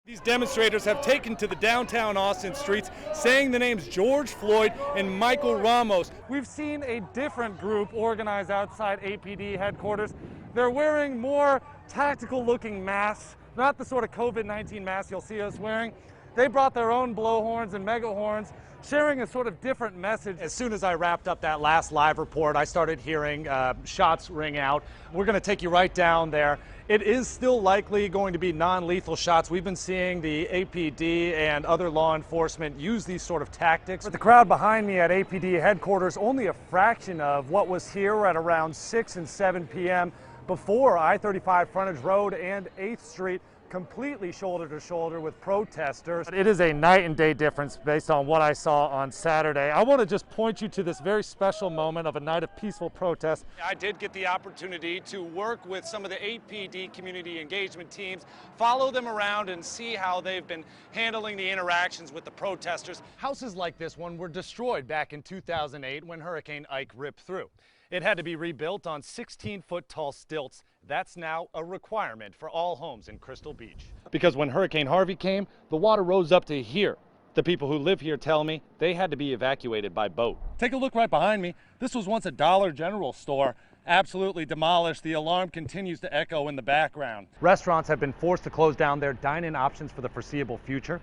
These demonstrators have taken to the downtown Austin streets, saying the names George Floyd and Michael Ramos. We've seen a different group organized outside APD headquarters. They're wearing more tactical-looking masks, not the sort of COVID-19 masks you'll see us wearing. They brought their own blowhorns and megahorns, sharing a sort of different message. As soon as I wrapped up that last live report, I started hearing shots ring out. We're going to take you right down there. It is still likely going to be non-lethal shots. We've been seeing the APD and other law enforcement use these sort of tactics. But the crowd behind me at APD headquarters, only a fraction of what was here at around 6 and 7 p.m. before I-35 Frontage Road and 8th Street, completely shoulder to shoulder with protesters. It is a night and day difference based on what I saw on Saturday. I want to just point you to this very special moment of a night of peaceful protest. I did get the opportunity to work with some of the APD community engagement teams, follow them around and see how they've been handling the interactions with the protesters. Houses like this one were destroyed back in 2008 when Hurricane Ike ripped through. It had to be rebuilt on 16-foot tall stilts. That's now a requirement for all homes in Crystal Beach. Because when Hurricane Harvey came, the water rose up to here. The people who live here tell me they had to be evacuated by boat. Take a look right behind me. This was once a Dollar General store. Absolutely demolished. The alarm continues to echo in the background. Restaurants have been forced to close down their dine-in options for the foreseeable future.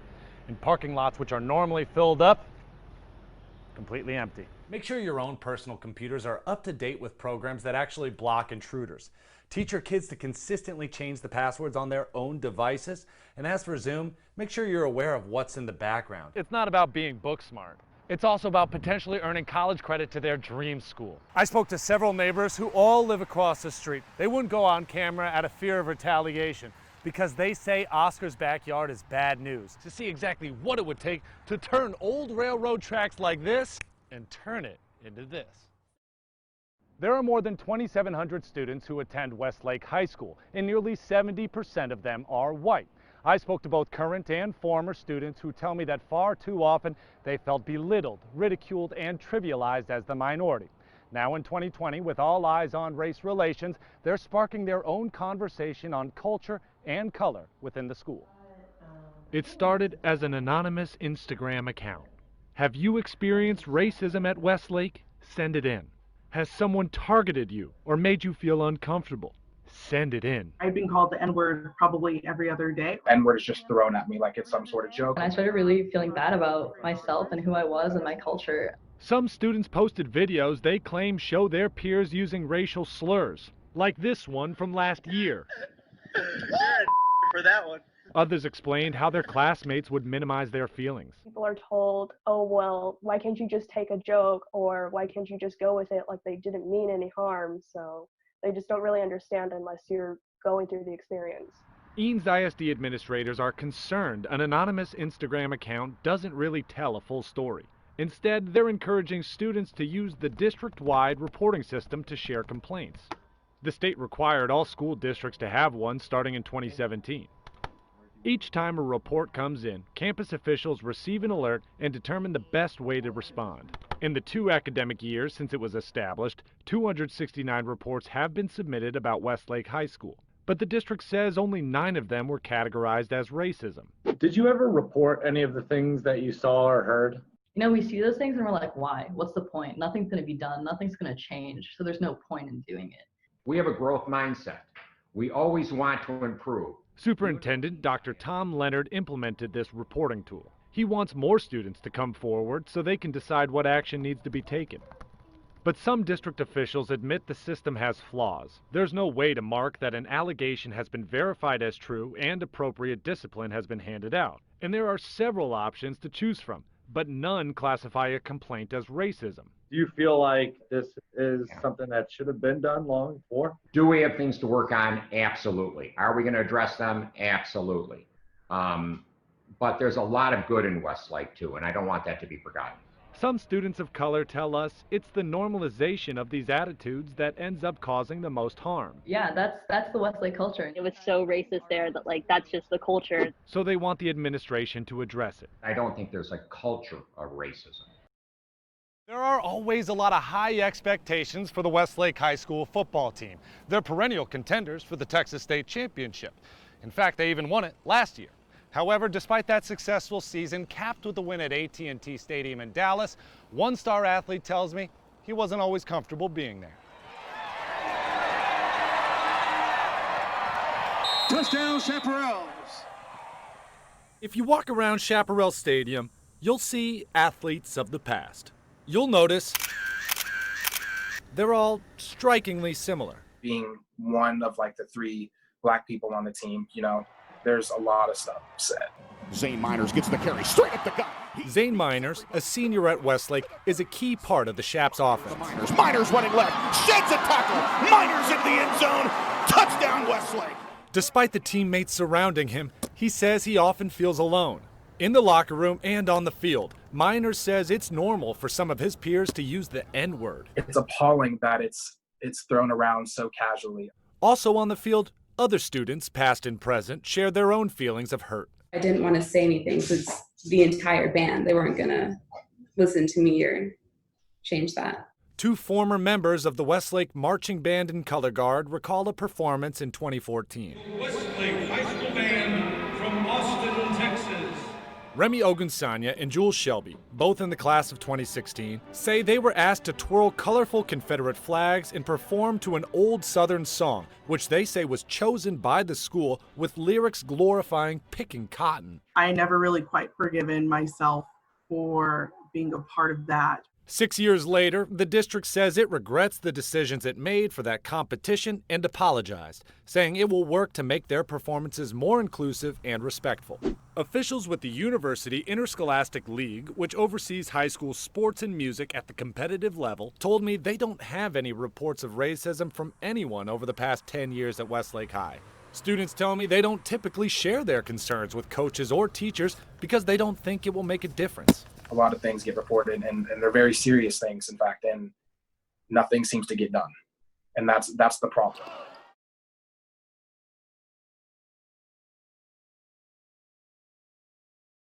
And parking lots, which are normally filled up, completely empty. Make sure your own personal computers are up to date with programs that actually block intruders. Teach your kids to consistently change the passwords on their own devices. And as for Zoom, make sure you're aware of what's in the background. It's not about being book smart. It's also about potentially earning college credit to their dream school. I spoke to several neighbors who all live across the street. They wouldn't go on camera out of fear of retaliation because they say Oscar's backyard is bad news. To see exactly what it would take to turn old railroad tracks like this and turn it into this. There are more than 2,700 students who attend Westlake High School, and nearly 70% of them are white. I spoke to both current and former students who tell me that far too often they felt belittled, ridiculed, and trivialized as the minority. Now in 2020, with all eyes on race relations, they're sparking their own conversation on culture and color within the school. It started as an anonymous Instagram account. Have you experienced racism at Westlake? Send it in. Has someone targeted you or made you feel uncomfortable? Send it in. I've been called the N-word probably every other day. N-word is just thrown at me like it's some sort of joke. And I started really feeling bad about myself and who I was and my culture. Some students posted videos they claim show their peers using racial slurs, like this one from last year. For that one. Others explained how their classmates would minimize their feelings. People are told, oh, well, why can't you just take a joke, or why can't you just go with it like they didn't mean any harm? So they just don't really understand unless you're going through the experience. Eanes ISD administrators are concerned an anonymous Instagram account doesn't really tell a full story. Instead, they're encouraging students to use the district-wide reporting system to share complaints. The state required all school districts to have one starting in 2017. Each time a report comes in, campus officials receive an alert and determine the best way to respond. In the 2 academic years since it was established, 269 reports have been submitted about Westlake High School. But the district says only 9 of them were categorized as racism. Did you ever report any of the things that you saw or heard? You know, we see those things and we're like, why? What's the point? Nothing's going to be done. Nothing's going to change. So there's no point in doing it. We have a growth mindset. We always want to improve. Superintendent Dr. Tom Leonard implemented this reporting tool. He wants more students to come forward so they can decide what action needs to be taken. But some district officials admit the system has flaws. There's no way to mark that an allegation has been verified as true and appropriate discipline has been handed out. And there are several options to choose from, but none classify a complaint as racism. Do you feel like this is something that should have been done long before? Do we have things to work on? Absolutely. Are we going to address them? Absolutely. But there's a lot of good in Westlake too, and I don't want that to be forgotten. Some students of color tell us it's the normalization of these attitudes that ends up causing the most harm. Yeah, that's the Westlake culture. It was so racist there that that's just the culture. So they want the administration to address it. I don't think there's a culture of racism. There are always a lot of high expectations for the Westlake High School football team. They're perennial contenders for the Texas State Championship. In fact, they even won it last year. However, despite that successful season, capped with a win at AT&T Stadium in Dallas, one star athlete tells me he wasn't always comfortable being there. Touchdown, Caprariello. If you walk around Caprariello Stadium, you'll see athletes of the past. You'll notice they're all strikingly similar. Being one of like the 3 black people on the team, you know, there's a lot of stuff said. Zane Miners gets the carry straight up the gut. Zane Miners, a senior at Westlake, is a key part of the Chaps offense. Miners running left, sheds a tackle. Miners in the end zone. Touchdown, Westlake. Despite the teammates surrounding him, he says he often feels alone. In the locker room and on the field, Miners says it's normal for some of his peers to use the N-word. It's appalling that it's thrown around so casually. Also on the field, other students, past and present, share their own feelings of hurt. I didn't want to say anything because the entire band, they weren't going to listen to me or change that. 2 former members of the Westlake Marching Band and Color Guard recall a performance in 2014. Westlake High School Band from Austin, Texas. Remy Ogunsanya and Jules Shelby, both in the class of 2016, say they were asked to twirl colorful Confederate flags and perform to an old Southern song, which they say was chosen by the school with lyrics glorifying picking cotton. I never really quite forgiven myself for being a part of that. 6 years later, the district says it regrets the decisions it made for that competition and apologized, saying it will work to make their performances more inclusive and respectful. Officials with the University Interscholastic League, which oversees high school sports and music at the competitive level, told me they don't have any reports of racism from anyone over the past 10 years at Westlake High. Students tell me they don't typically share their concerns with coaches or teachers because they don't think it will make a difference. A lot of things get reported, and they're very serious things, in fact, and nothing seems to get done. And that's the problem.